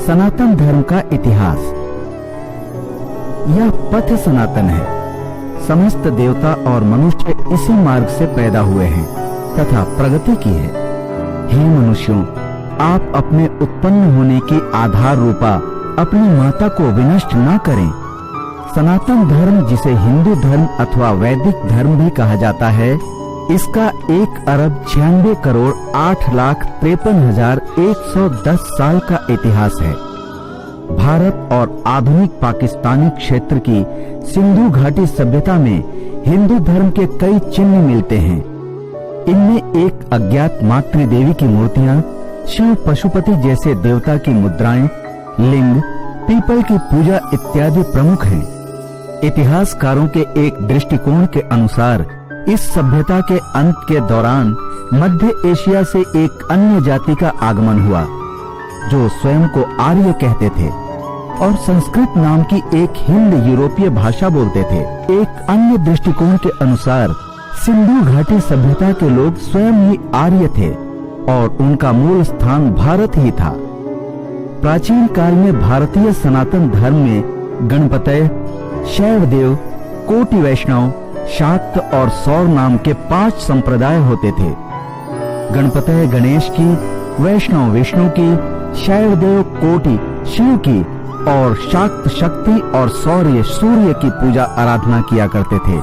सनातन धर्म का इतिहास। यह पथ सनातन है। समस्त देवता और मनुष्य इसी मार्ग से पैदा हुए हैं तथा प्रगति की है। हे मनुष्यों, आप अपने उत्पन्न होने की आधार रूपा अपनी माता को विनष्ट न करें। सनातन धर्म, जिसे हिंदू धर्म अथवा वैदिक धर्म भी कहा जाता है, इसका 1,96,08,53,110 साल का इतिहास है। भारत और आधुनिक पाकिस्तानी क्षेत्र की सिंधु घाटी सभ्यता में हिंदू धर्म के कई चिन्ह मिलते हैं। इनमें एक अज्ञात मातृदेवी की मूर्तियां, शिव पशुपति जैसे देवता की मुद्राएं, लिंग, पीपल की पूजा इत्यादि प्रमुख हैं। इतिहासकारों के एक दृष्टिकोण के अनुसार इस सभ्यता के अंत के दौरान मध्य एशिया से एक अन्य जाति का आगमन हुआ, जो स्वयं को आर्य कहते थे और संस्कृत नाम की एक हिंद यूरोपीय भाषा बोलते थे। एक अन्य दृष्टिकोण के अनुसार सिंधु घाटी सभ्यता के लोग स्वयं ही आर्य थे और उनका मूल स्थान भारत ही था। प्राचीन काल में भारतीय सनातन धर्म में गणपतय, शैवदेव, कोटि वैष्णव, शाक्त और सौर नाम के 5 संप्रदाय होते थे। गणपतय गणेश की, वैष्णव विष्णु की, शैवदेव कोटि शिव की और शाक्त शक्ति और सौर्य सूर्य की पूजा आराधना किया करते थे।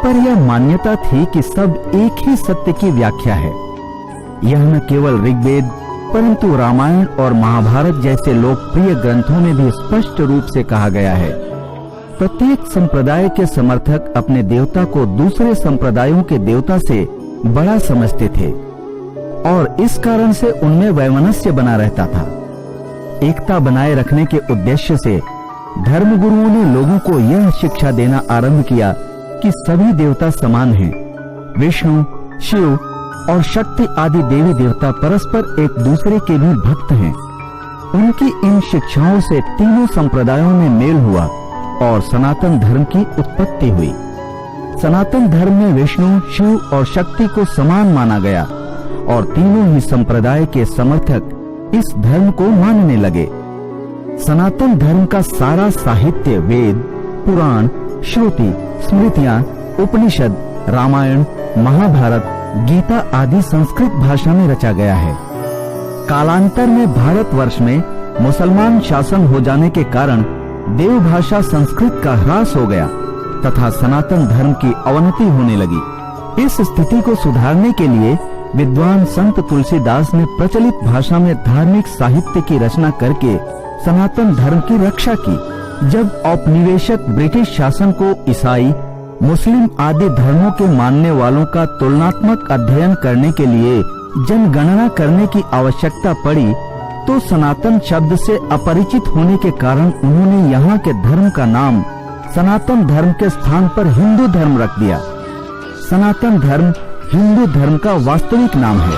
पर यह मान्यता थी कि सब एक ही सत्य की व्याख्या है। यह न केवल ऋग्वेद परंतु रामायण और महाभारत जैसे लोकप्रिय ग्रंथों में भी स्पष्ट रूप से कहा गया है। प्रत्येक संप्रदाय के समर्थक अपने देवता को दूसरे संप्रदायों के देवता से बड़ा समझते थे और इस कारण से उनमें वैमनस्य बना रहता था। एकता बनाए रखने के उद्देश्य से धर्मगुरुओं ने लोगों को यह शिक्षा देना आरंभ किया कि सभी देवता समान हैं। विष्णु, शिव और शक्ति आदि देवी देवता परस्पर एक दूसरे के भी भक्त हैं। उनकी इन शिक्षाओं से तीनों संप्रदायों में मेल हुआ और सनातन धर्म की उत्पत्ति हुई। सनातन धर्म में विष्णु, शिव और शक्ति को समान माना गया और तीनों ही संप्रदाय के समर्थक इस धर्म को मानने लगे। सनातन धर्म का सारा साहित्य वेद, पुराण, श्रुति, स्मृतियां, उपनिषद, रामायण, महाभारत, गीता आदि संस्कृत भाषा में रचा गया है। कालांतर में भारतवर्ष में मुसलमान शासन हो जाने के कारण देव भाषा संस्कृत का ह्रास हो गया तथा सनातन धर्म की अवनति होने लगी। इस स्थिति को सुधारने के लिए विद्वान संत तुलसीदास ने प्रचलित भाषा में धार्मिक साहित्य की रचना करके सनातन धर्म की रक्षा की। जब औपनिवेशिक ब्रिटिश शासन को ईसाई, मुस्लिम आदि धर्मों के मानने वालों का तुलनात्मक अध्ययन करने के लिए जनगणना करने की आवश्यकता पड़ी, तो सनातन शब्द से अपरिचित होने के कारण उन्होंने यहाँ के धर्म का नाम सनातन धर्म के स्थान पर हिंदू धर्म रख दिया। सनातन धर्म हिंदू धर्म का वास्तविक नाम है।